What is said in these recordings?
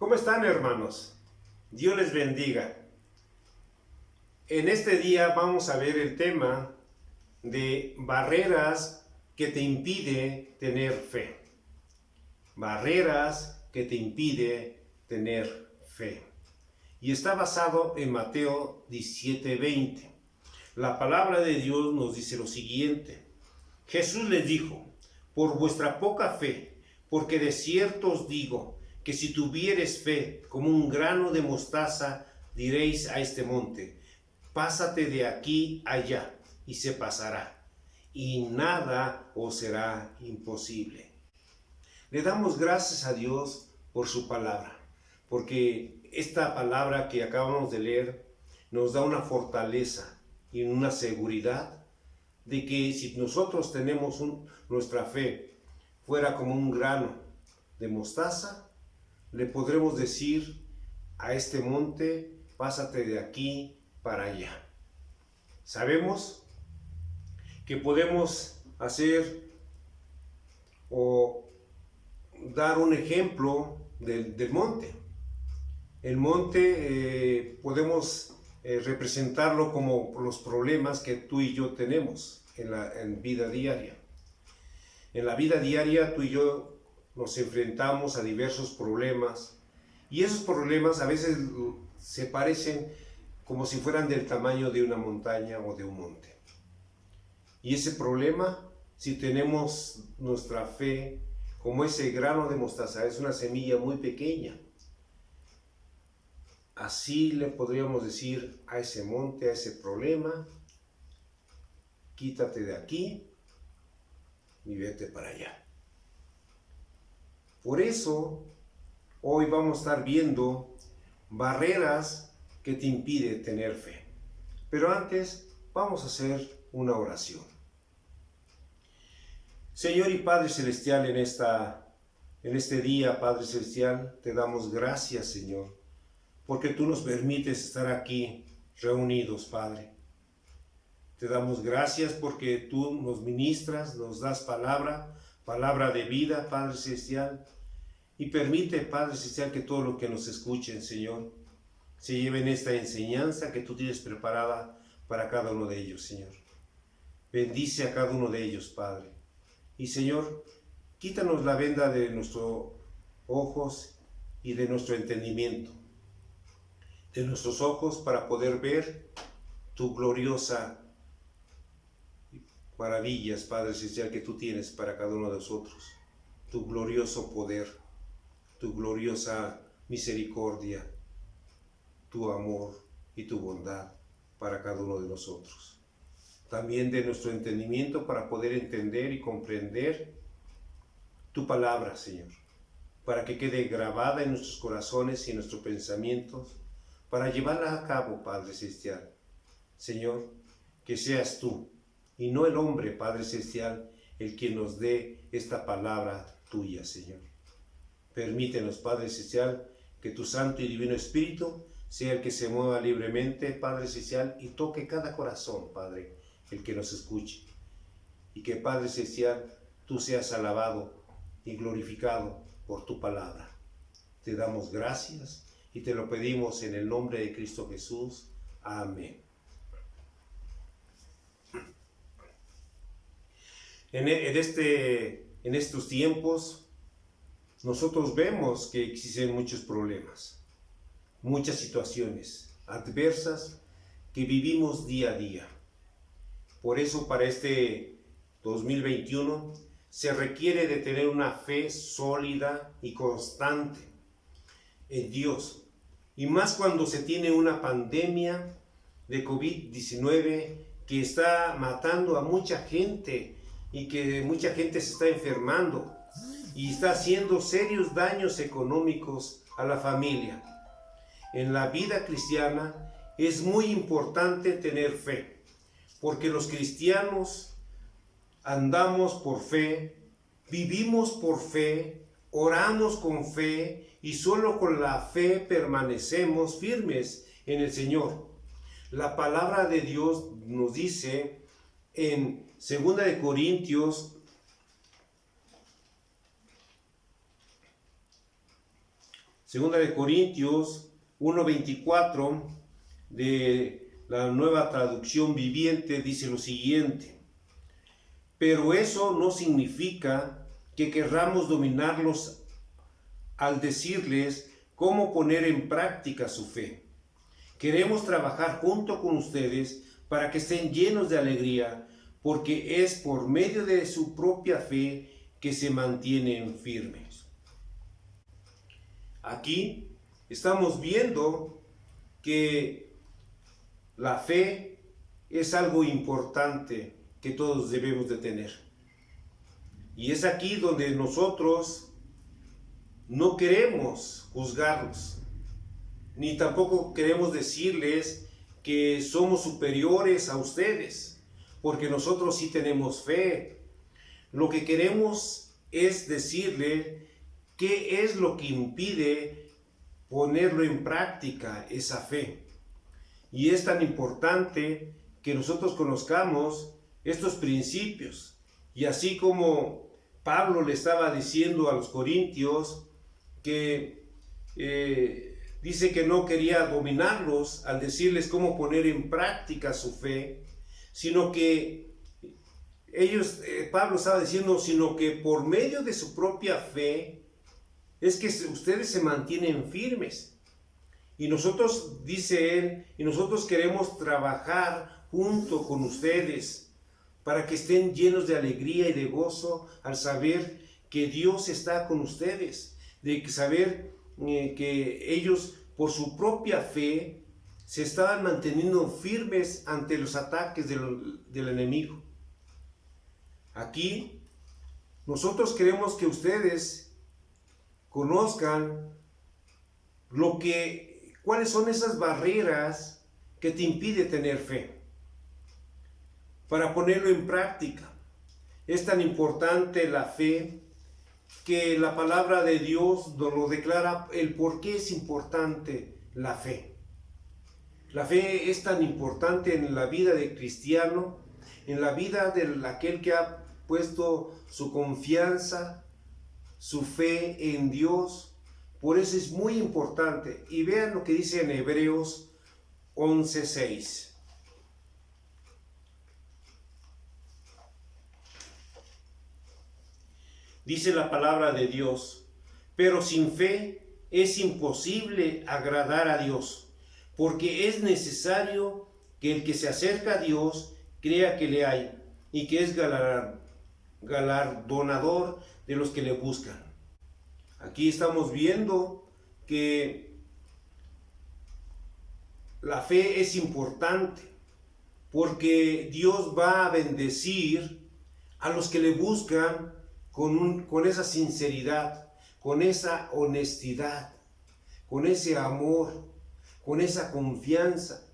¿Cómo están, hermanos? Dios les bendiga. En este día vamos a ver el tema de barreras que te impide tener fe. Barreras que te impide tener fe. Y está basado en Mateo 17:20. La palabra de Dios nos dice lo siguiente. Jesús les dijo: por vuestra poca fe, porque de cierto os digo, que si tuviereis fe como un grano de mostaza, diréis a este monte: pásate de aquí allá, y se pasará, y nada os será imposible. Le damos gracias a Dios por su palabra, porque esta palabra que acabamos de leer nos da una fortaleza y una seguridad de que si nosotros tenemos nuestra fe fuera como un grano de mostaza, le podremos decir a este monte: pásate de aquí para allá. Sabemos que podemos hacer o dar un ejemplo del monte. El monte podemos representarlo como los problemas que tú y yo tenemos en vida diaria. En la vida diaria tú y yo nos enfrentamos a diversos problemas, y esos problemas a veces se parecen como si fueran del tamaño de una montaña o de un monte. Y ese problema, si tenemos nuestra fe como ese grano de mostaza, es una semilla muy pequeña, así le podríamos decir a ese monte, a ese problema: quítate de aquí y vete para allá. Por eso, hoy vamos a estar viendo barreras que te impiden tener fe. Pero antes, vamos a hacer una oración. Señor y Padre Celestial, en este día, Padre Celestial, te damos gracias, Señor, porque tú nos permites estar aquí reunidos, Padre. Te damos gracias porque tú nos ministras, nos das palabra de vida, Padre Celestial. Y permite, Padre Celestial, que todo lo que nos escuchen, Señor, se lleven esta enseñanza que tú tienes preparada para cada uno de ellos, Señor. Bendice a cada uno de ellos, Padre. Y, Señor, quítanos la venda de nuestros ojos y de nuestro entendimiento, de nuestros ojos, para poder ver tu gloriosa maravillas, Padre Celestial, que tú tienes para cada uno de nosotros, tu glorioso poder, tu gloriosa misericordia, tu amor y tu bondad para cada uno de nosotros. También de nuestro entendimiento para poder entender y comprender tu palabra, Señor, para que quede grabada en nuestros corazones y en nuestros pensamientos, para llevarla a cabo, Padre Celestial. Señor, que seas tú y no el hombre, Padre Celestial, el que nos dé esta palabra tuya, Señor. Permítenos, Padre Celestial, que tu Santo y Divino Espíritu sea el que se mueva libremente, Padre Celestial, y toque cada corazón, Padre, el que nos escuche. Y que, Padre Celestial, tú seas alabado y glorificado por tu palabra. Te damos gracias y te lo pedimos en el nombre de Cristo Jesús. Amén. En estos tiempos, nosotros vemos que existen muchos problemas, muchas situaciones adversas que vivimos día a día. Por eso, para este 2021 se requiere de tener una fe sólida y constante en Dios, y más cuando se tiene una pandemia de COVID-19 que está matando a mucha gente y que mucha gente se está enfermando y está haciendo serios daños económicos a la familia. En la vida cristiana es muy importante tener fe, porque los cristianos andamos por fe, vivimos por fe, oramos con fe, y solo con la fe permanecemos firmes en el Señor. La palabra de Dios nos dice en 2 de Corintios Segunda de Corintios 1:24 de la Nueva Traducción Viviente dice lo siguiente: pero eso no significa que querramos dominarlos al decirles cómo poner en práctica su fe. Queremos trabajar junto con ustedes para que estén llenos de alegría, porque es por medio de su propia fe que se mantienen firmes. Aquí estamos viendo que la fe es algo importante que todos debemos de tener. Y es aquí donde nosotros no queremos juzgarlos, ni tampoco queremos decirles que somos superiores a ustedes, porque nosotros sí tenemos fe. Lo que queremos es decirle qué es lo que impide ponerlo en práctica esa fe. Y es tan importante que nosotros conozcamos estos principios. Y así como Pablo le estaba diciendo a los corintios que dice que no quería dominarlos al decirles cómo poner en práctica su fe, sino que Pablo estaba diciendo, sino que por medio de su propia fe es que ustedes se mantienen firmes. Y nosotros, dice él, y nosotros queremos trabajar junto con ustedes para que estén llenos de alegría y de gozo al saber que Dios está con ustedes, de saber que ellos por su propia fe se estaban manteniendo firmes ante los ataques del enemigo. Aquí nosotros queremos que ustedes conozcan cuáles son esas barreras que te impiden tener fe, para ponerlo en práctica. Es tan importante la fe que la palabra de Dios nos lo declara el por qué es importante la fe. La fe es tan importante en la vida del cristiano, en la vida de aquel que ha puesto su confianza, su fe en Dios. Por eso es muy importante. Y vean lo que dice en Hebreos 11:6. Dice la palabra de Dios: pero sin fe es imposible agradar a Dios, porque es necesario que el que se acerca a Dios crea que le hay y que es galardonador de los que le buscan. Aquí estamos viendo que la fe es importante porque Dios va a bendecir a los que le buscan con esa sinceridad, con esa honestidad, con ese amor, con esa confianza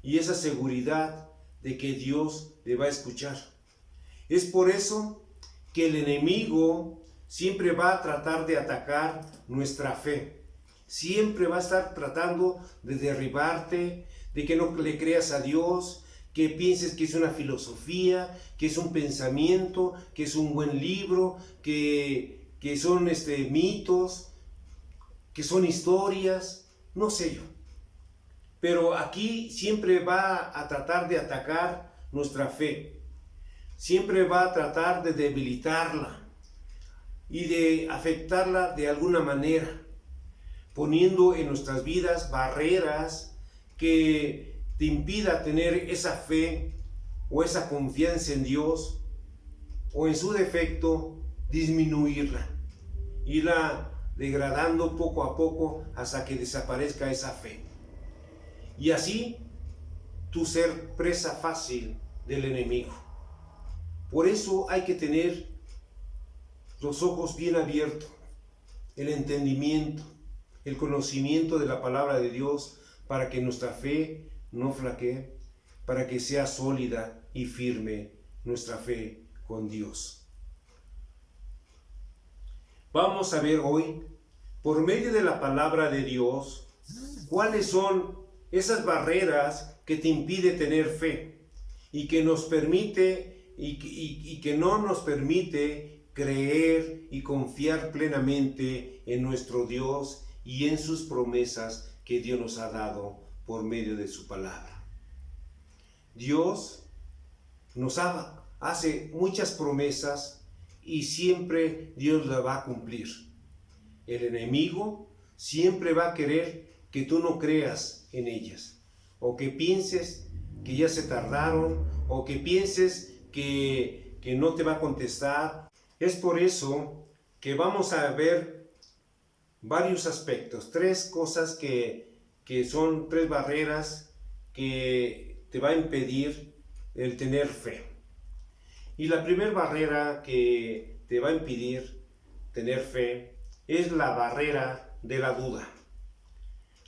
y esa seguridad de que Dios le va a escuchar. Es por eso que el enemigo siempre va a tratar de atacar nuestra fe. Siempre va a estar tratando de derribarte, de que no le creas a Dios, que pienses que es una filosofía, que es un pensamiento, que es un buen libro, que son mitos, que son historias, no sé yo. Pero aquí siempre va a tratar de atacar nuestra fe. Siempre va a tratar de debilitarla y de afectarla de alguna manera, poniendo en nuestras vidas barreras que te impida tener esa fe o esa confianza en Dios, o en su defecto disminuirla, irla degradando poco a poco hasta que desaparezca esa fe. Y así tú ser presa fácil del enemigo. Por eso hay que tener los ojos bien abiertos, el entendimiento, el conocimiento de la palabra de Dios, para que nuestra fe no flaquee, para que sea sólida y firme nuestra fe con Dios. Vamos a ver hoy, por medio de la palabra de Dios, cuáles son esas barreras que te impiden tener fe y que nos permite y que no nos permite creer y confiar plenamente en nuestro Dios y en sus promesas que Dios nos ha dado por medio de su palabra. Dios nos hace muchas promesas y siempre Dios las va a cumplir. El enemigo siempre va a querer que tú no creas en ellas, o que pienses que ya se tardaron, o que pienses que no te va a contestar. Es por eso que vamos a ver varios aspectos, tres cosas que son tres barreras que te va a impedir el tener fe. Y la primera barrera que te va a impedir tener fe es la barrera de la duda.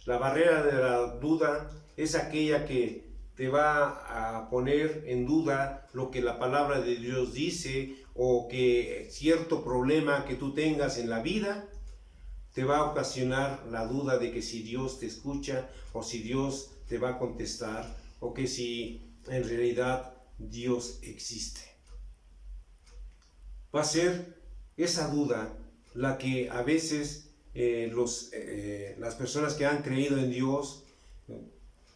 La barrera de la duda es aquella que te va a poner en duda lo que la palabra de Dios dice, o que cierto problema que tú tengas en la vida te va a ocasionar la duda de que si Dios te escucha, o si Dios te va a contestar, o que si en realidad Dios existe. Va a ser esa duda la que a veces las personas que han creído en Dios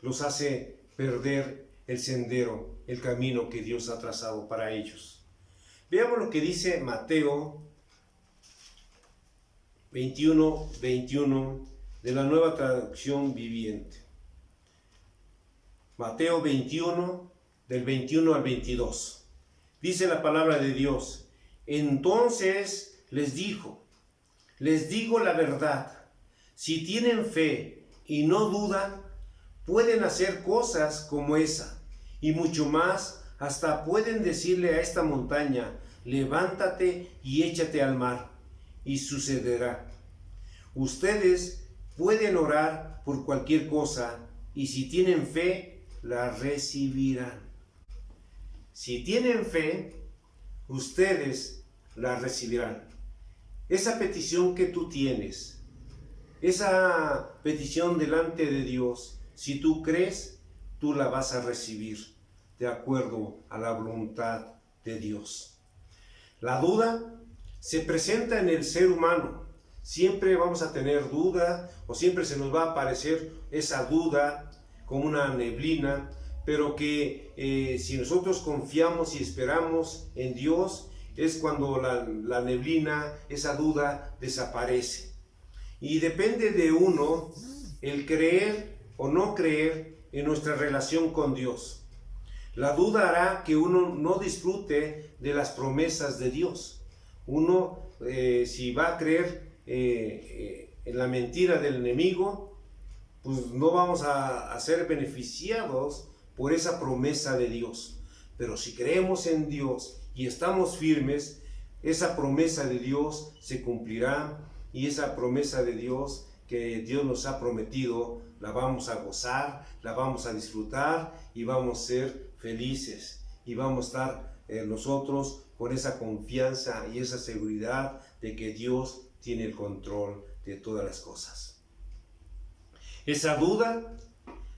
los hace perder el sendero, el camino que Dios ha trazado para ellos. Veamos lo que dice Mateo 21 de la Nueva Traducción Viviente. Mateo 21, del 21 al 22. Dice la palabra de Dios: entonces les digo la verdad, si tienen fe y no dudan, pueden hacer cosas como esa, y mucho más, hasta pueden decirle a esta montaña: levántate y échate al mar, y sucederá. Ustedes pueden orar por cualquier cosa, y si tienen fe, la recibirán. Si tienen fe, ustedes la recibirán. Esa petición que tú tienes, esa petición delante de Dios, si tú crees, tú la vas a recibir de acuerdo a la voluntad de Dios. La duda se presenta en el ser humano. Siempre vamos a tener duda, o siempre se nos va a aparecer esa duda como una neblina, pero que si nosotros confiamos y esperamos en Dios, es cuando la neblina, esa duda, desaparece. Y depende de uno el creer o no creer en nuestra relación con Dios. La duda hará que uno no disfrute de las promesas de Dios. Uno, si va a creer en la mentira del enemigo, pues no vamos a ser beneficiados por esa promesa de Dios. Pero si creemos en Dios y estamos firmes, esa promesa de Dios se cumplirá, y esa promesa de Dios que Dios nos ha prometido, la vamos a gozar, la vamos a disfrutar, y vamos a ser felices, y vamos a estar nosotros con esa confianza y esa seguridad de que Dios tiene el control de todas las cosas. Esa duda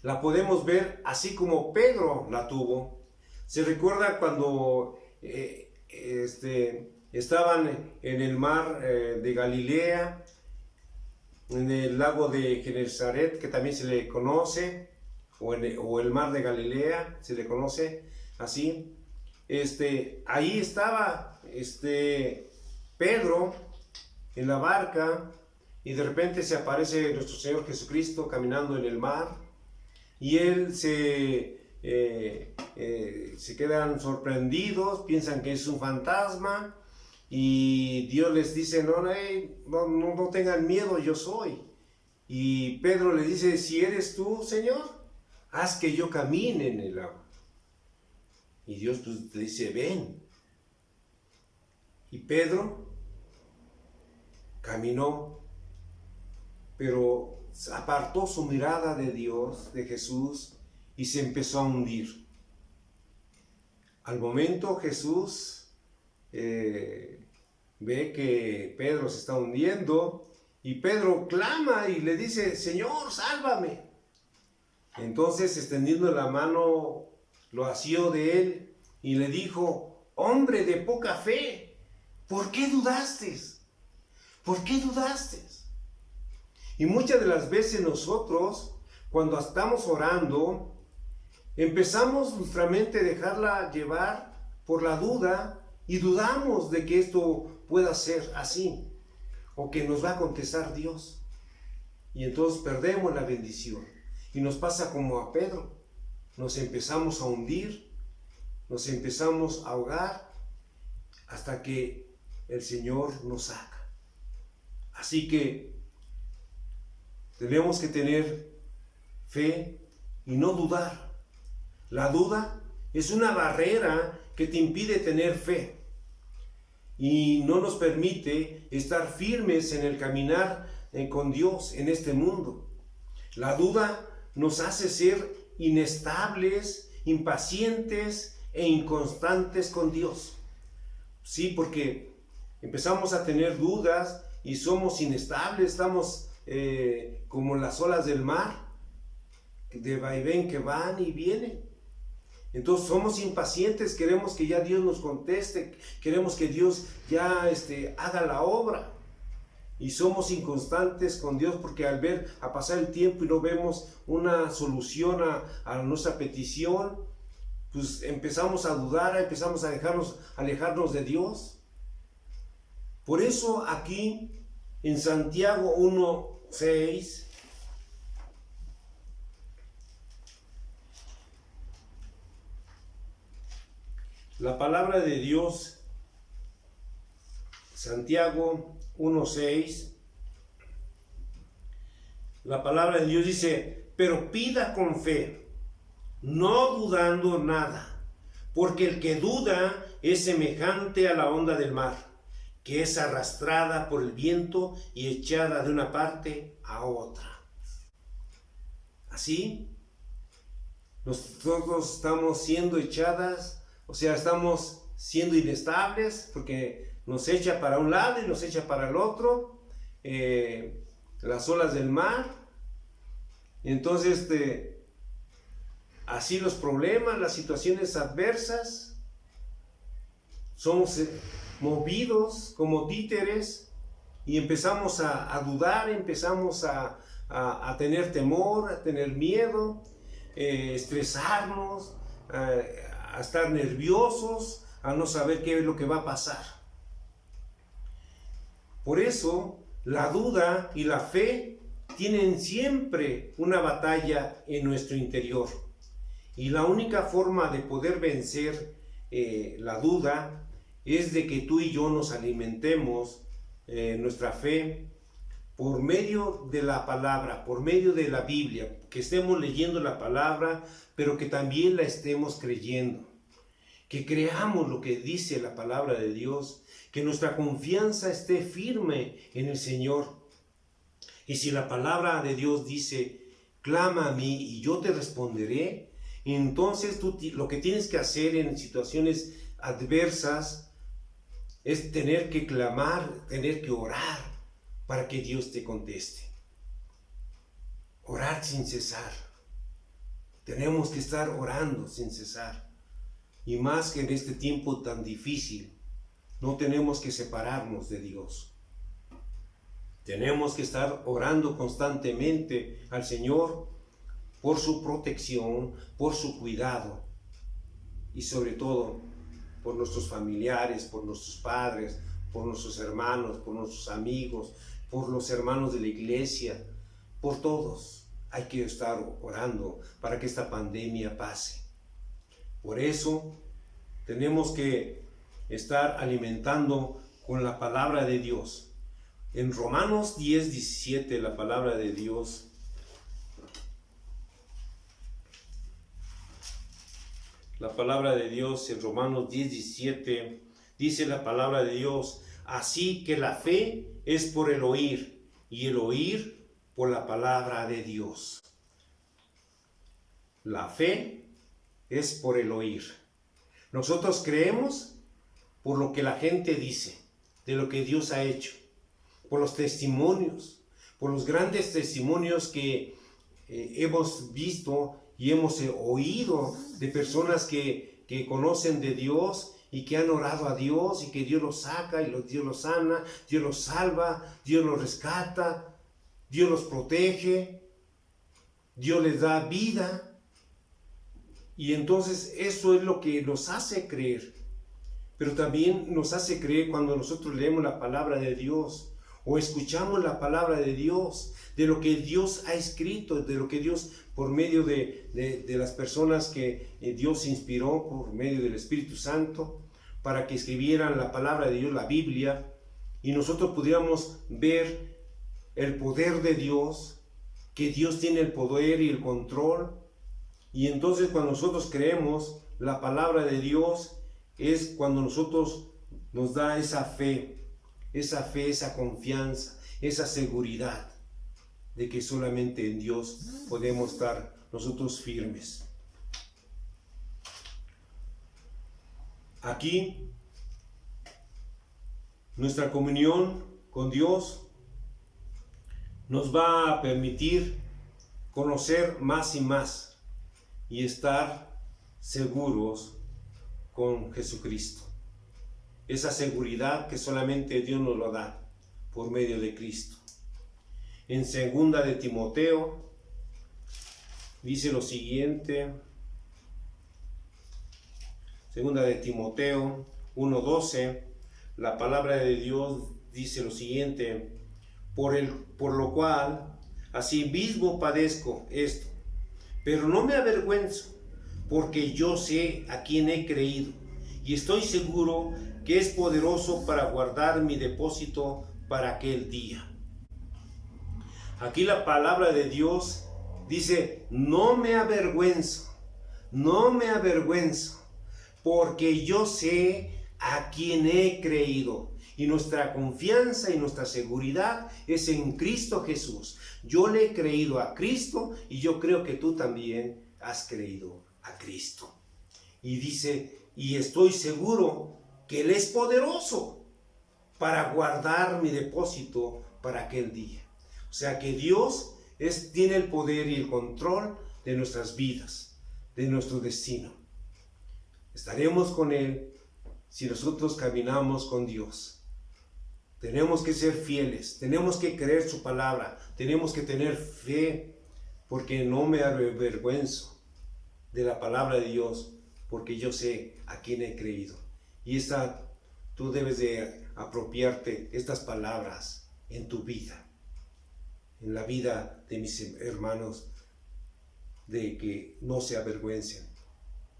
la podemos ver así como Pedro la tuvo. Se recuerda cuando estaban en el mar de Galilea, en el lago de Genesaret, que también se le conoce, o el mar de Galilea, se le conoce así. Ahí estaba Pedro en la barca, y de repente se aparece nuestro Señor Jesucristo caminando en el mar, y él se quedan sorprendidos, piensan que es un fantasma, y Dios les dice: no tengan miedo, yo soy. Y Pedro le dice: si eres tú, Señor, haz que yo camine en el agua. Y Dios pues le dice: ven. Y Pedro caminó, pero apartó su mirada de Dios, de Jesús, y se empezó a hundir. Al momento Jesús ve que Pedro se está hundiendo, y Pedro clama y le dice: Señor, sálvame. Entonces, extendiendo la mano, lo asió de él y le dijo: hombre de poca fe, ¿por qué dudaste? ¿Por qué dudaste? Y muchas de las veces nosotros, cuando estamos orando, empezamos nuestra mente a dejarla llevar por la duda y dudamos de que esto pueda ser así o que nos va a contestar Dios. Y entonces perdemos la bendición. Y nos pasa como a Pedro. Nos empezamos a hundir, nos empezamos a ahogar hasta que el Señor nos saca. Así que tenemos que tener fe y no dudar. La duda es una barrera que te impide tener fe y no nos permite estar firmes en el caminar con Dios en este mundo. La duda nos hace ser inestables, impacientes e inconstantes con Dios. Sí, porque empezamos a tener dudas y somos inestables, estamos como las olas del mar, de vaivén que van y vienen. Entonces somos impacientes, queremos que ya Dios nos conteste, queremos que Dios ya haga la obra. Y somos inconstantes con Dios porque al ver, a pasar el tiempo y no vemos una solución a nuestra petición, pues empezamos a dudar, empezamos a alejarnos de Dios. Por eso aquí en Santiago 1:6, la palabra de Dios, Santiago 1:6, la palabra de Dios dice: pero pida con fe, no dudando nada, porque el que duda es semejante a la onda del mar, que es arrastrada por el viento y echada de una parte a otra. Así, nosotros estamos siendo echadas, o sea, estamos siendo inestables, porque nos echa para un lado y nos echa para el otro, las olas del mar. Entonces, así los problemas, las situaciones adversas, somos movidos como títeres y empezamos a dudar, empezamos a tener temor, a tener miedo, estresarnos, a estar nerviosos, a no saber qué es lo que va a pasar. Por eso, la duda y la fe tienen siempre una batalla en nuestro interior. Y la única forma de poder vencer la duda es de que tú y yo nos alimentemos nuestra fe por medio de la palabra, por medio de la Biblia, que estemos leyendo la palabra, pero que también la estemos creyendo, que creamos lo que dice la palabra de Dios, que nuestra confianza esté firme en el Señor. Y si la palabra de Dios dice: clama a mí y yo te responderé, entonces tú lo que tienes que hacer en situaciones adversas es tener que clamar, tener que orar para que Dios te conteste. Orar sin cesar. Tenemos que estar orando sin cesar. Y más que en este tiempo tan difícil, no tenemos que separarnos de Dios. Tenemos que estar orando constantemente al Señor por su protección, por su cuidado y sobre todo por nuestros familiares, por nuestros padres, por nuestros hermanos, por nuestros amigos, por los hermanos de la iglesia, por todos. Hay que estar orando para que esta pandemia pase. Por eso tenemos que estar alimentando con la palabra de Dios. En Romanos 10:17, la palabra de Dios en Romanos 10:17 dice la palabra de Dios: así que la fe es por el oír, y el oír por la palabra de Dios. La fe es por el oír. Nosotros creemos por lo que la gente dice, de lo que Dios ha hecho, por los testimonios, por los grandes testimonios que hemos visto y hemos oído de personas que conocen de Dios y que han orado a Dios y que Dios los saca y Dios los sana, Dios los salva, Dios los rescata, Dios los protege, Dios les da vida. Y entonces eso es lo que nos hace creer. Pero también nos hace creer cuando nosotros leemos la palabra de Dios o escuchamos la palabra de Dios, de lo que Dios ha escrito, de lo que Dios, por medio de las personas que Dios inspiró, por medio del Espíritu Santo, para que escribieran la palabra de Dios, la Biblia, y nosotros pudiéramos ver el poder de Dios, que Dios tiene el poder y el control. Y entonces cuando nosotros creemos la palabra de Dios, es cuando nosotros nos da esa fe, esa confianza, esa seguridad de que solamente en Dios podemos estar nosotros firmes. Aquí, nuestra comunión con Dios nos va a permitir conocer más y más y estar seguros con Jesucristo. Esa seguridad que solamente Dios nos lo da por medio de Cristo. En 2 de Timoteo dice lo siguiente. 2 de Timoteo 1:12, la palabra de Dios dice lo siguiente: por lo cual asimismo padezco esto, pero no me avergüenzo, porque yo sé a quién he creído, y estoy seguro que es poderoso para guardar mi depósito para aquel día. Aquí la palabra de Dios dice: no me avergüenzo, porque yo sé a quién he creído. Y nuestra confianza y nuestra seguridad es en Cristo Jesús. Yo le he creído a Cristo y yo creo que tú también has creído a Cristo. Y dice, y estoy seguro que Él es poderoso para guardar mi depósito para aquel día. O sea que Dios tiene el poder y el control de nuestras vidas, de nuestro destino. Estaremos con Él si nosotros caminamos con Dios. Tenemos que ser fieles, tenemos que creer su palabra, tenemos que tener fe, porque no me avergüenzo de la palabra de Dios, porque yo sé a quién he creído. Y tú debes de apropiarte estas palabras en tu vida, en la vida de mis hermanos, de que no se avergüencen,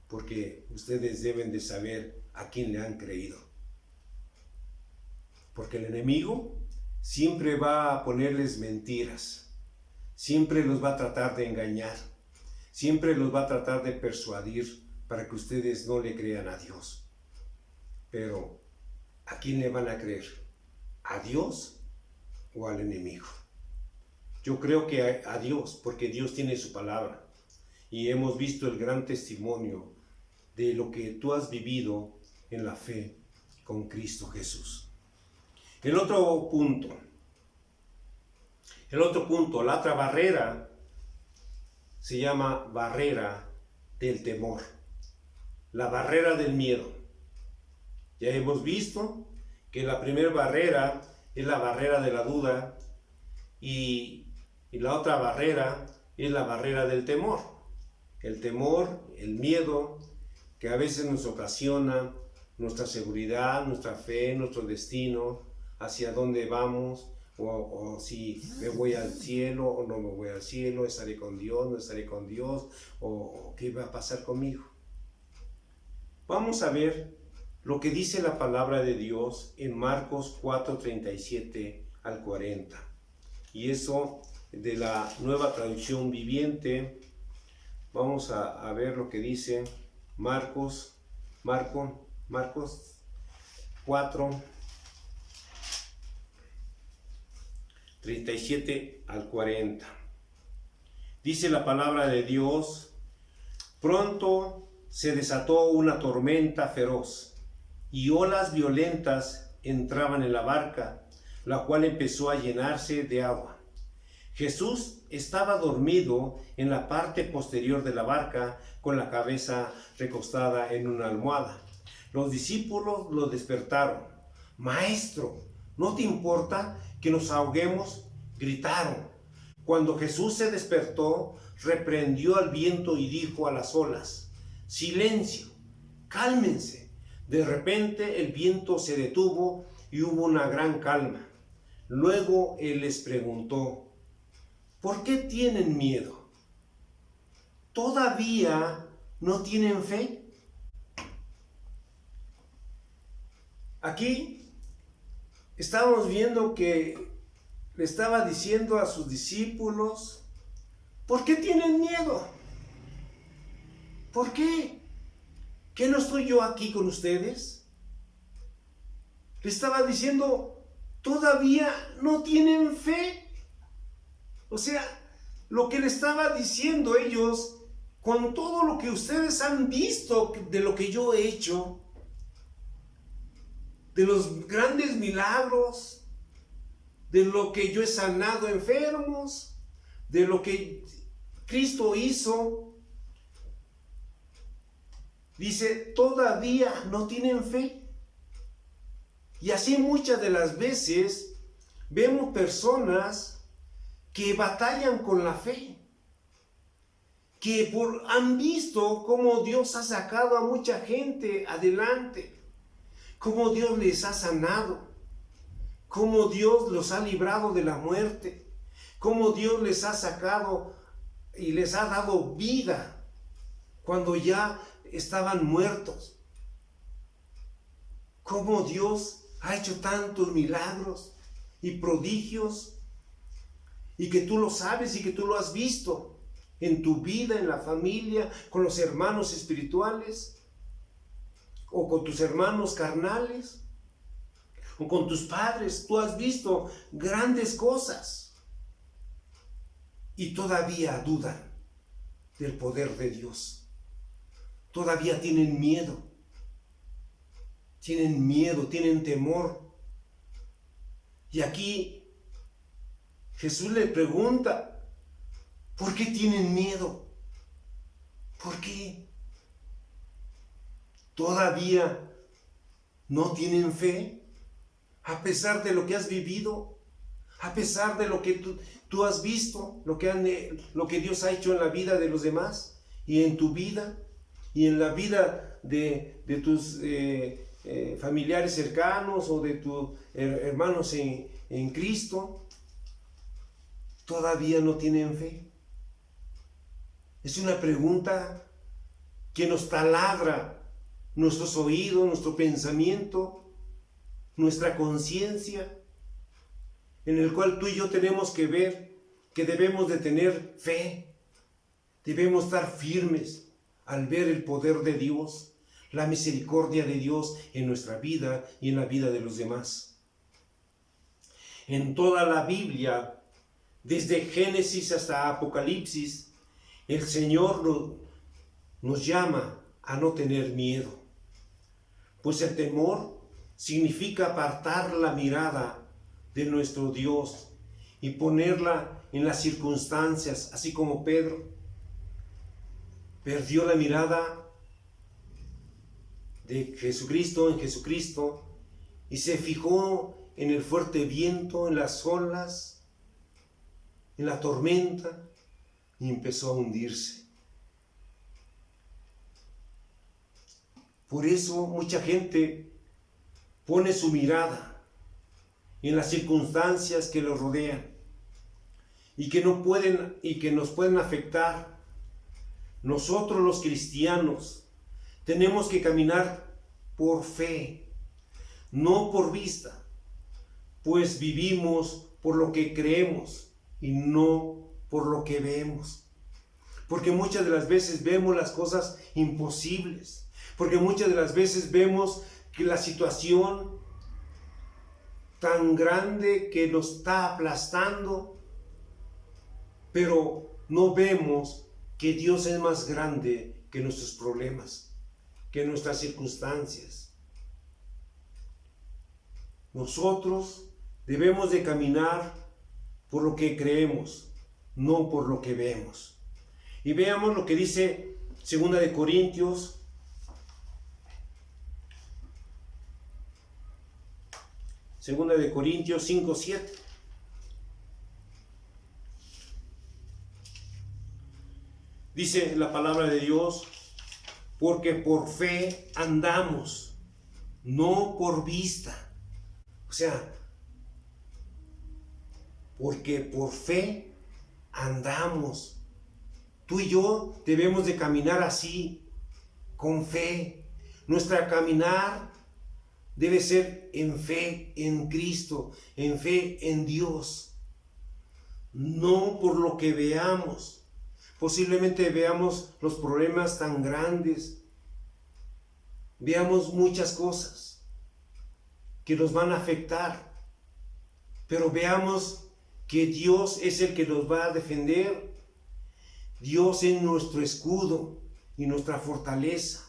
porque ustedes deben de saber a quién le han creído. Porque el enemigo siempre va a ponerles mentiras, siempre los va a tratar de engañar, siempre los va a tratar de persuadir para que ustedes no le crean a Dios. Pero, ¿a quién le van a creer? ¿A Dios o al enemigo? Yo creo que a Dios, porque Dios tiene su palabra. Y hemos visto el gran testimonio de lo que tú has vivido en la fe con Cristo Jesús. El otro punto, la otra barrera, se llama barrera del temor, la barrera del miedo. Ya hemos visto que la primera barrera es la barrera de la duda y la otra barrera es la barrera del temor. El temor, el miedo, que a veces nos ocasiona nuestra seguridad, nuestra fe, nuestro destino, hacia dónde vamos, o si me voy al cielo o no me voy al cielo, estaré con Dios, no estaré con Dios, o qué va a pasar conmigo. Vamos a ver lo que dice la palabra de Dios en Marcos 4:37 al 40. Y eso de la Nueva Traducción Viviente. Vamos a ver lo que dice Marcos 4:37 al 40. Dice la palabra de Dios: pronto se desató una tormenta feroz y olas violentas entraban en la barca, la cual empezó a llenarse de agua. Jesús estaba dormido en la parte posterior de la barca, con la cabeza recostada en una almohada. Los discípulos lo despertaron. «Maestro, ¿no te importa que nos ahoguemos?», gritaron. Cuando Jesús se despertó, reprendió al viento y dijo a las olas: silencio, cálmense. De repente el viento se detuvo y hubo una gran calma. Luego él les preguntó: ¿por qué tienen miedo? ¿Todavía no tienen fe? Aquí estamos viendo que le estaba diciendo a sus discípulos: ¿por qué tienen miedo? ¿Por qué? ¿Qué no estoy yo aquí con ustedes? Le estaba diciendo: ¿todavía no tienen fe? O sea, lo que le estaba diciendo ellos, con todo lo que ustedes han visto de lo que yo he hecho, de los grandes milagros, de lo que yo he sanado enfermos, de lo que Cristo hizo, dice: todavía no tienen fe. Y así muchas de las veces vemos personas que batallan con la fe, que han visto cómo Dios ha sacado a mucha gente adelante, cómo Dios les ha sanado, cómo Dios los ha librado de la muerte, cómo Dios les ha sacado y les ha dado vida cuando ya estaban muertos, cómo Dios ha hecho tantos milagros y prodigios, y que tú lo sabes y que tú lo has visto en tu vida, en la familia, con los hermanos espirituales, o con tus hermanos carnales, o con tus padres. Tú has visto grandes cosas y todavía dudan del poder de Dios. Todavía tienen miedo, tienen temor. Y aquí Jesús le pregunta: ¿por qué tienen miedo? ¿Por qué? ¿Todavía no tienen fe? A pesar de lo que has vivido, a pesar de lo que tú has visto, lo que Dios ha hecho en la vida de los demás, y en tu vida, y en la vida de tus familiares cercanos, o de tus hermanos en Cristo, ¿todavía no tienen fe? Es una pregunta que nos taladra nuestros oídos, nuestro pensamiento, nuestra conciencia, en el cual tú y yo tenemos que ver que debemos de tener fe, debemos estar firmes al ver el poder de Dios, la misericordia de Dios en nuestra vida y en la vida de los demás. En toda la Biblia, desde Génesis hasta Apocalipsis, el Señor nos llama a no tener miedo, pues el temor significa apartar la mirada de nuestro Dios y ponerla en las circunstancias, así como Pedro perdió la mirada de Jesucristo en Jesucristo y se fijó en el fuerte viento, en las olas, en la tormenta, y empezó a hundirse. Por eso mucha gente pone su mirada en las circunstancias que los rodean y que nos pueden afectar. Nosotros los cristianos tenemos que caminar por fe, no por vista, pues vivimos por lo que creemos y no por lo que vemos. Porque muchas de las veces vemos las cosas imposibles, porque muchas de las veces vemos que la situación tan grande que nos está aplastando, pero no vemos que Dios es más grande que nuestros problemas, que nuestras circunstancias. Nosotros debemos de caminar por lo que creemos, no por lo que vemos. Y veamos lo que dice 2 de Corintios 5:7. Dice la palabra de Dios, porque por fe andamos, no por vista. O sea, porque por fe andamos. Tú y yo debemos de caminar así, con fe. Nuestra caminar debe ser en fe en Cristo, en fe en Dios. No por lo que veamos. Posiblemente veamos los problemas tan grandes. Veamos muchas cosas que nos van a afectar. Pero veamos que Dios es el que nos va a defender. Dios es nuestro escudo y nuestra fortaleza.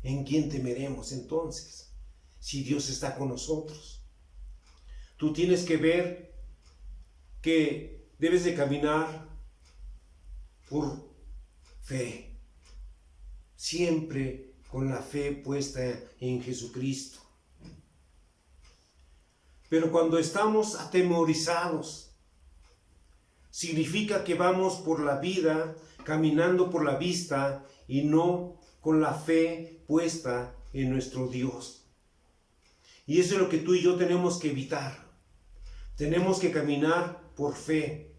¿En quién temeremos entonces? Si Dios está con nosotros. Tú tienes que ver que debes de caminar por fe. Siempre con la fe puesta en Jesucristo. Pero cuando estamos atemorizados, significa que vamos por la vida caminando por la vista y no con la fe puesta en nuestro Dios. Y eso es lo que tú y yo tenemos que evitar. Tenemos que caminar por fe.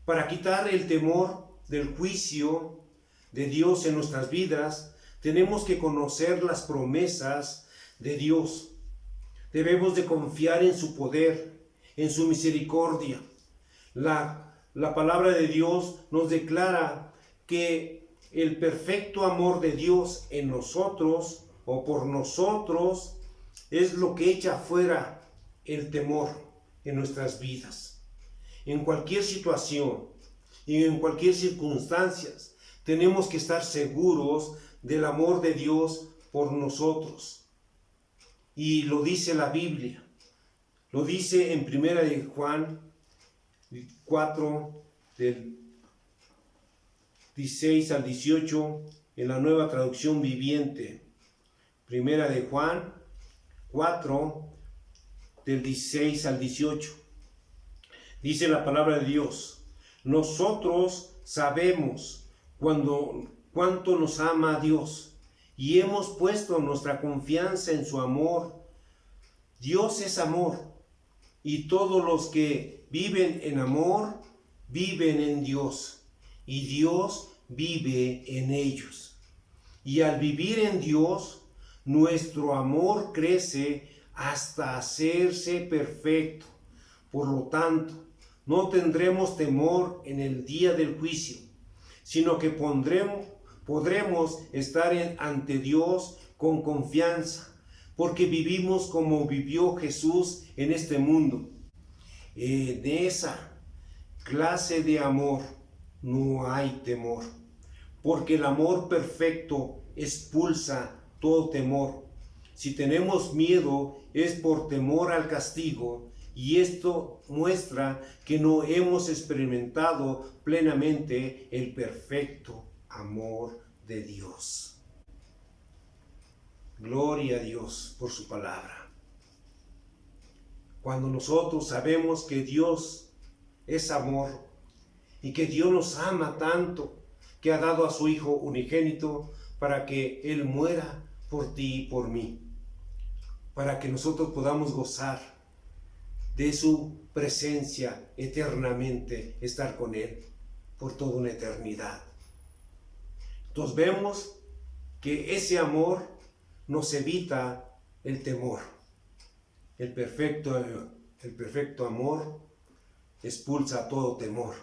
Para quitar el temor del juicio de Dios en nuestras vidas, tenemos que conocer las promesas de Dios. Debemos de confiar en su poder, en su misericordia. La palabra de Dios nos declara que el perfecto amor de Dios en nosotros o por nosotros es lo que echa fuera el temor en nuestras vidas. En cualquier situación y en cualquier circunstancia tenemos que estar seguros del amor de Dios por nosotros. Y lo dice la Biblia. Lo dice en 1 de Juan 4, del 16 al 18, en la Nueva Traducción Viviente. 1 de Juan 4, del 16 al 18. Dice la palabra de Dios: nosotros sabemos cuánto nos ama Dios y hemos puesto nuestra confianza en su amor. Dios es amor y todos los que viven en amor viven en Dios y Dios vive en ellos. Y al vivir en Dios, nuestro amor crece hasta hacerse perfecto. Por lo tanto, no tendremos temor en el día del juicio, sino que podremos estar ante Dios con confianza, porque vivimos como vivió Jesús en este mundo. En esa clase de amor no hay temor, porque el amor perfecto expulsa todo temor. Si tenemos miedo es por temor al castigo, y esto muestra que no hemos experimentado plenamente el perfecto amor de Dios. Gloria a Dios por su palabra. Cuando nosotros sabemos que Dios es amor y que Dios nos ama tanto que ha dado a su Hijo unigénito para que Él muera por ti y por mí, para que nosotros podamos gozar de su presencia eternamente, estar con Él por toda una eternidad. Entonces vemos que ese amor nos evita el temor. El perfecto amor expulsa todo temor.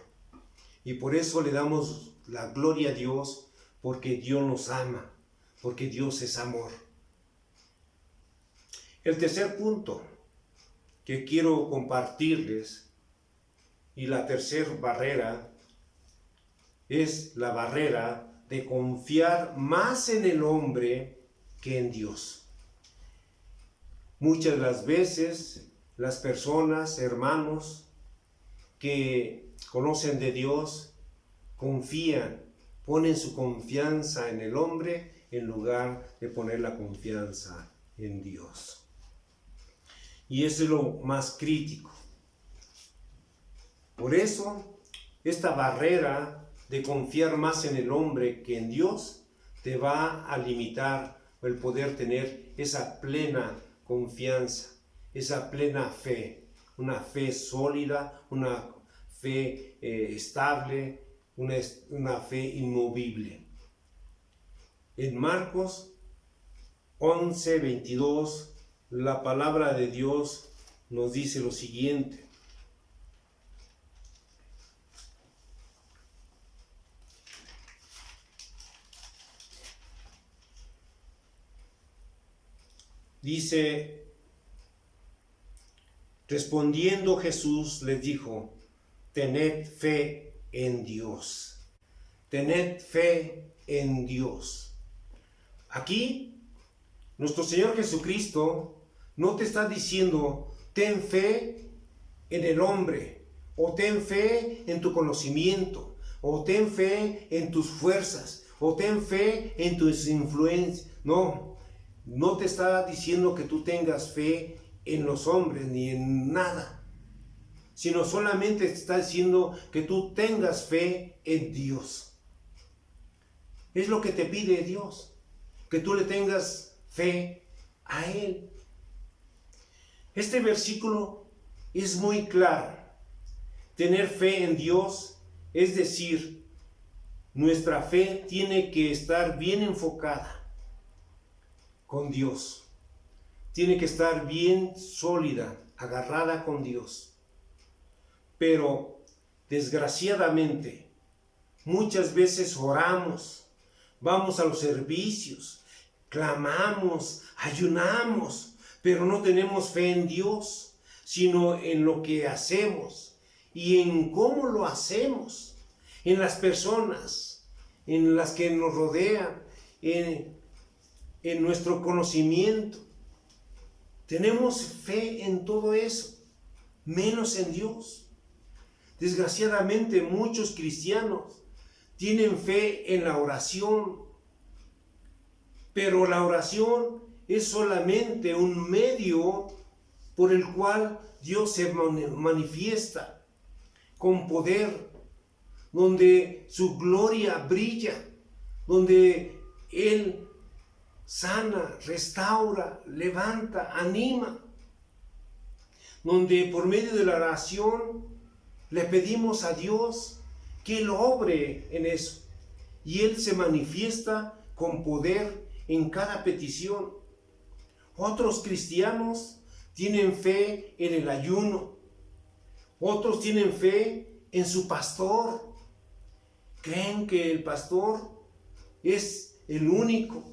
Y por eso le damos la gloria a Dios, porque Dios nos ama, porque Dios es amor. El tercer punto que quiero compartirles, y la tercera barrera, es la barrera de confiar más en el hombre que en Dios. Muchas de las veces las personas, hermanos, que conocen de Dios, confían, ponen su confianza en el hombre en lugar de poner la confianza en Dios. Y eso es lo más crítico. Por eso, esta barrera de confiar más en el hombre que en Dios, te va a limitar el poder tener esa plena confianza, esa plena fe, una fe sólida, una fe estable, una fe inmovible. En Marcos 11:22, la palabra de Dios nos dice lo siguiente. Dice, respondiendo Jesús les dijo, tened fe en Dios. Tened fe en Dios. Aquí, nuestro Señor Jesucristo no te está diciendo, ten fe en el hombre, o ten fe en tu conocimiento, o ten fe en tus fuerzas, o ten fe en tus influencias. No te está diciendo que tú tengas fe en los hombres ni en nada, sino solamente te está diciendo que tú tengas fe en Dios. Es lo que te pide Dios, que tú le tengas fe a Él. Este versículo es muy claro. Tener fe en Dios, es decir, nuestra fe tiene que estar bien enfocada con Dios. Tiene que estar bien sólida, agarrada con Dios. Pero, desgraciadamente, muchas veces oramos, vamos a los servicios, clamamos, ayunamos, pero no tenemos fe en Dios, sino en lo que hacemos y en cómo lo hacemos, en las personas, en las que nos rodean, en nuestro conocimiento. Tenemos fe en todo eso, menos en Dios. Desgraciadamente muchos cristianos tienen fe en la oración, pero la oración es solamente un medio por el cual Dios se manifiesta con poder, donde su gloria brilla, donde Él sana, restaura, levanta, anima, donde por medio de la oración le pedimos a Dios que Él obre en eso, y Él se manifiesta con poder en cada petición. Otros cristianos tienen fe en el ayuno, otros tienen fe en su pastor, creen que el pastor es el único,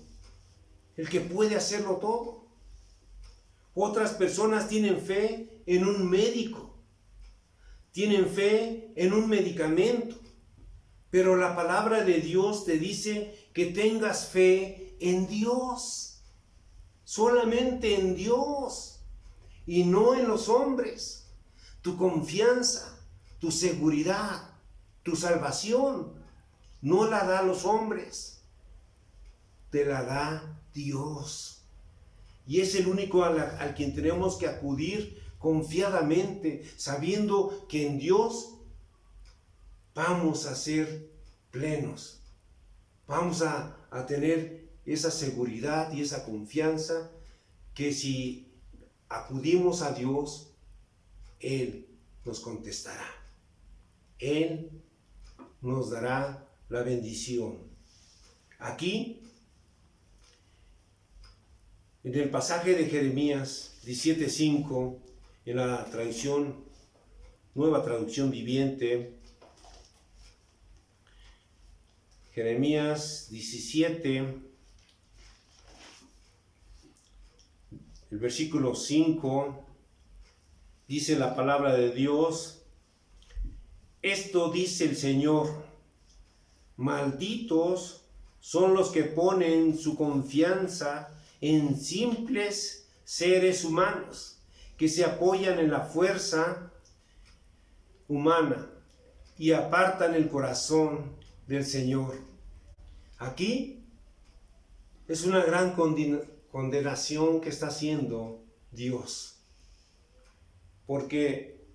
el que puede hacerlo todo. Otras personas tienen fe en un médico, tienen fe en un medicamento, pero la palabra de Dios te dice que tengas fe en Dios, solamente en Dios y no en los hombres. Tu confianza, tu seguridad, tu salvación no la da los hombres, te la da Dios. Y es el único al quien tenemos que acudir confiadamente, sabiendo que en Dios vamos a ser plenos. Vamos a tener esa seguridad y esa confianza que si acudimos a Dios, Él nos contestará. Él nos dará la bendición. Aquí, en el pasaje de Jeremías 17:5, en la traducción, Nueva Traducción Viviente, Jeremías 17, el versículo 5, dice la palabra de Dios: esto dice el Señor, malditos son los que ponen su confianza en simples seres humanos, que se apoyan en la fuerza humana y apartan el corazón del Señor. Aquí es una gran condenación que está haciendo Dios, porque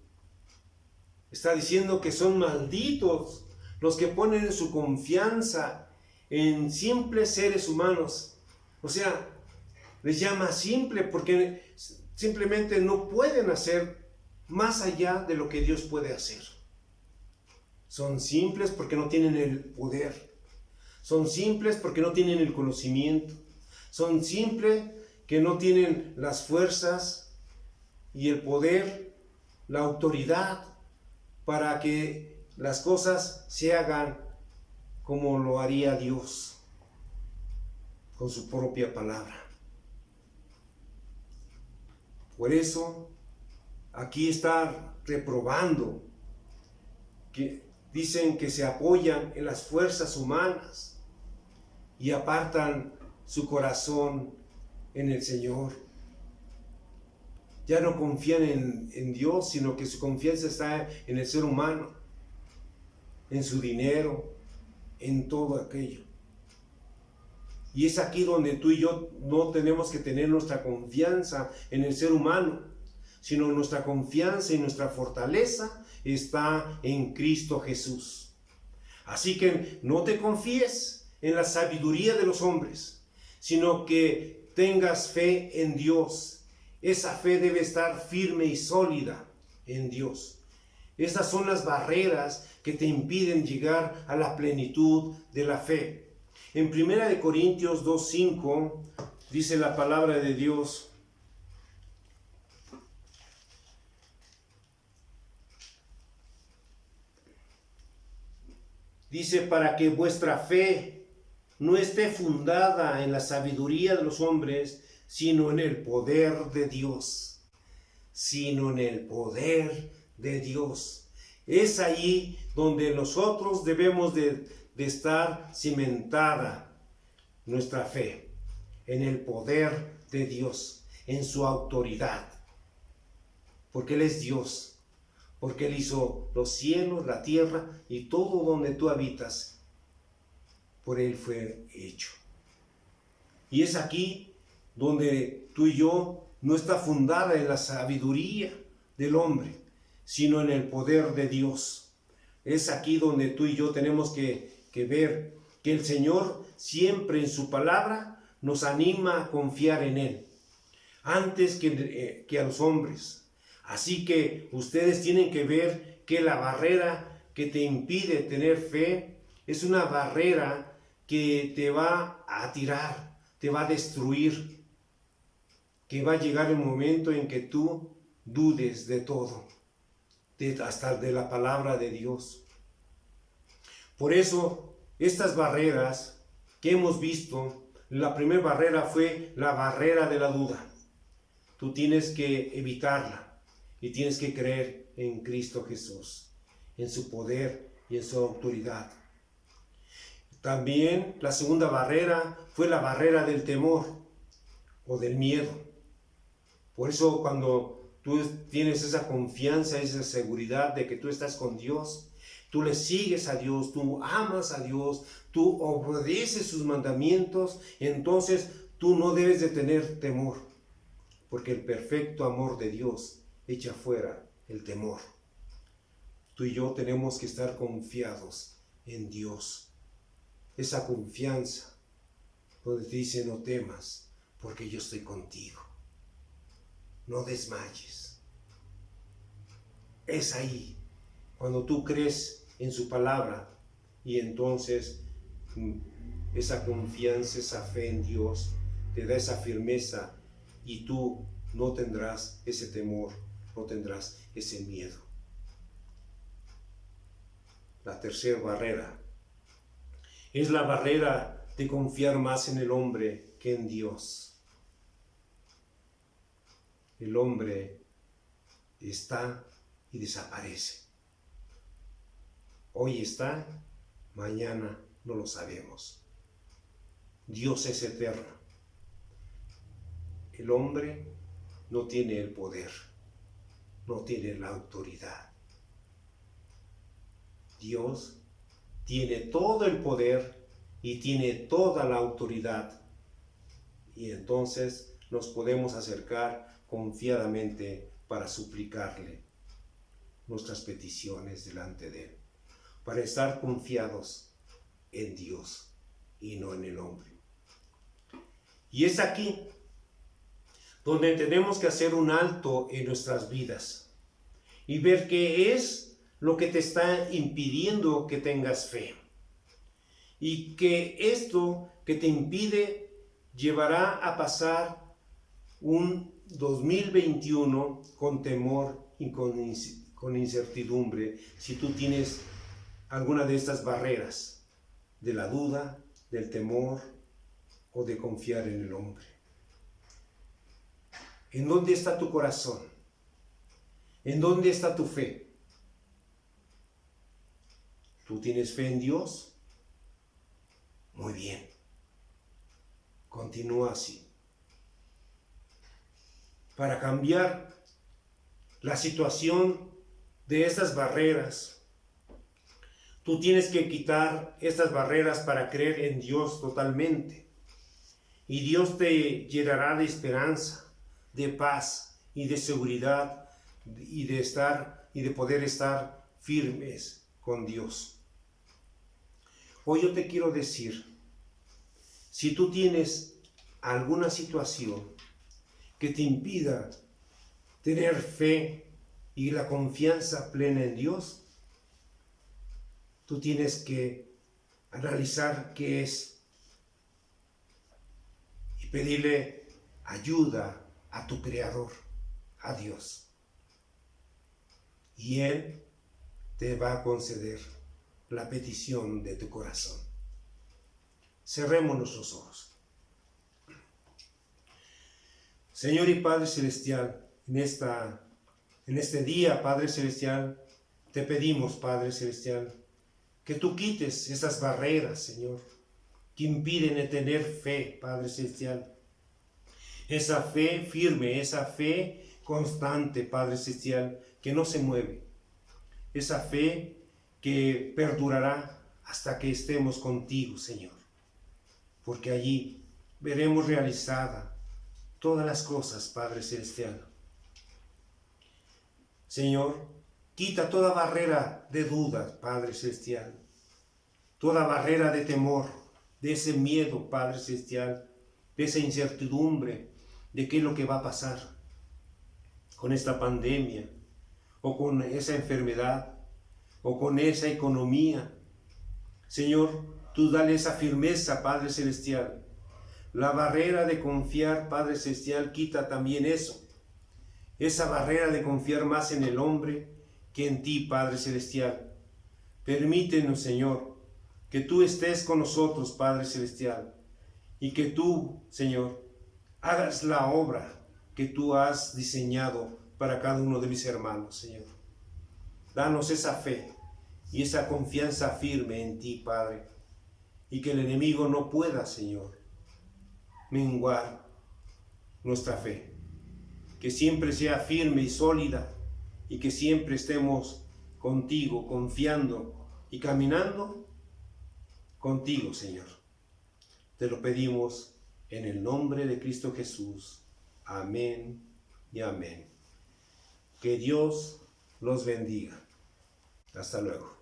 está diciendo que son malditos los que ponen su confianza en simples seres humanos. O sea, les llama simple porque simplemente no pueden hacer más allá de lo que Dios puede hacer. Son simples porque no tienen el poder. Son simples porque no tienen el conocimiento. Son simples que no tienen las fuerzas y el poder, la autoridad para que las cosas se hagan como lo haría Dios con su propia palabra. Por eso aquí está reprobando, que dicen que se apoyan en las fuerzas humanas y apartan su corazón en el Señor. Ya no confían en Dios, sino que su confianza está en el ser humano, en su dinero, en todo aquello. Y es aquí donde tú y yo no tenemos que tener nuestra confianza en el ser humano, sino nuestra confianza y nuestra fortaleza está en Cristo Jesús. Así que no te confíes en la sabiduría de los hombres, sino que tengas fe en Dios. Esa fe debe estar firme y sólida en Dios. Estas son las barreras que te impiden llegar a la plenitud de la fe. En 1 Corintios 2:5 dice la palabra de Dios: dice, para que vuestra fe no esté fundada en la sabiduría de los hombres, sino en el poder de Dios. Sino en el poder de Dios. Es ahí donde nosotros debemos de estar cimentada nuestra fe, en el poder de Dios, en su autoridad. Porque Él es Dios, porque Él hizo los cielos, la tierra y todo donde tú habitas, por Él fue hecho. Y es aquí donde tú y yo no está fundada en la sabiduría del hombre, sino en el poder de Dios. Es aquí donde tú y yo tenemos que ver que el Señor siempre en su palabra nos anima a confiar en Él, antes que a los hombres. Así que ustedes tienen que ver que la barrera que te impide tener fe es una barrera que te va a tirar, te va a destruir, que va a llegar el momento en que tú dudes de todo, hasta de la palabra de Dios. Por eso, estas barreras que hemos visto, la primera barrera fue la barrera de la duda. Tú tienes que evitarla y tienes que creer en Cristo Jesús, en su poder y en su autoridad. También la segunda barrera fue la barrera del temor o del miedo. Por eso cuando tú tienes esa confianza, esa seguridad de que tú estás con Dios, tú le sigues a Dios, tú amas a Dios, tú obedeces sus mandamientos, entonces tú no debes de tener temor, porque el perfecto amor de Dios echa fuera el temor. Tú y yo tenemos que estar confiados en Dios. Esa confianza donde te dice: no temas, porque yo estoy contigo. No desmayes. Es ahí cuando tú crees en su palabra y entonces esa confianza, esa fe en Dios te da esa firmeza y tú no tendrás ese temor, no tendrás ese miedo. La tercera barrera es la barrera de confiar más en el hombre que en Dios. El hombre está y desaparece. Hoy está, mañana no lo sabemos. Dios es eterno. El hombre no tiene el poder, no tiene la autoridad. Dios tiene todo el poder y tiene toda la autoridad. Y entonces nos podemos acercar confiadamente para suplicarle nuestras peticiones delante de Él. para estar confiados en Dios y no en el hombre. Y es aquí donde tenemos que hacer un alto en nuestras vidas y ver qué es lo que te está impidiendo que tengas fe. Y que esto que te impide llevará a pasar un 2021 con temor y con incertidumbre si tú tienes alguna de estas barreras de la duda, del temor o de confiar en el hombre. ¿En dónde está tu corazón? ¿En dónde está tu fe? ¿Tú tienes fe en Dios? Muy bien. Continúa así. Para cambiar la situación de estas barreras, tú tienes que quitar estas barreras para creer en Dios totalmente. Y Dios te llenará de esperanza, de paz y de seguridad y de poder estar firmes con Dios. Hoy yo te quiero decir, si tú tienes alguna situación que te impida tener fe y la confianza plena en Dios, tú tienes que analizar qué es y pedirle ayuda a tu Creador, a Dios. Y Él te va a conceder la petición de tu corazón. Cerremos nuestros ojos. Señor y Padre Celestial, en este día, Padre Celestial, te pedimos, Padre Celestial, que tú quites esas barreras, Señor, que impiden tener fe, Padre Celestial. Esa fe firme, esa fe constante, Padre Celestial, que no se mueve. Esa fe que perdurará hasta que estemos contigo, Señor. Porque allí veremos realizada todas las cosas, Padre Celestial. Señor, quita toda barrera de dudas, Padre Celestial. Toda barrera de temor, de ese miedo, Padre Celestial, de esa incertidumbre de qué es lo que va a pasar con esta pandemia, o con esa enfermedad, o con esa economía. Señor, tú dale esa firmeza, Padre Celestial. La barrera de confiar, Padre Celestial, quita también eso. Esa barrera de confiar más en el hombre que en ti, Padre Celestial. Permítenos, Señor, que tú estés con nosotros, Padre Celestial, y que tú, Señor, hagas la obra que tú has diseñado para cada uno de mis hermanos, Señor. Danos esa fe y esa confianza firme en ti, Padre, y que el enemigo no pueda, Señor, menguar nuestra fe. Que siempre sea firme y sólida y que siempre estemos contigo, confiando y caminando contigo, Señor. Te lo pedimos en el nombre de Cristo Jesús. Amén y amén. Que Dios los bendiga. Hasta luego.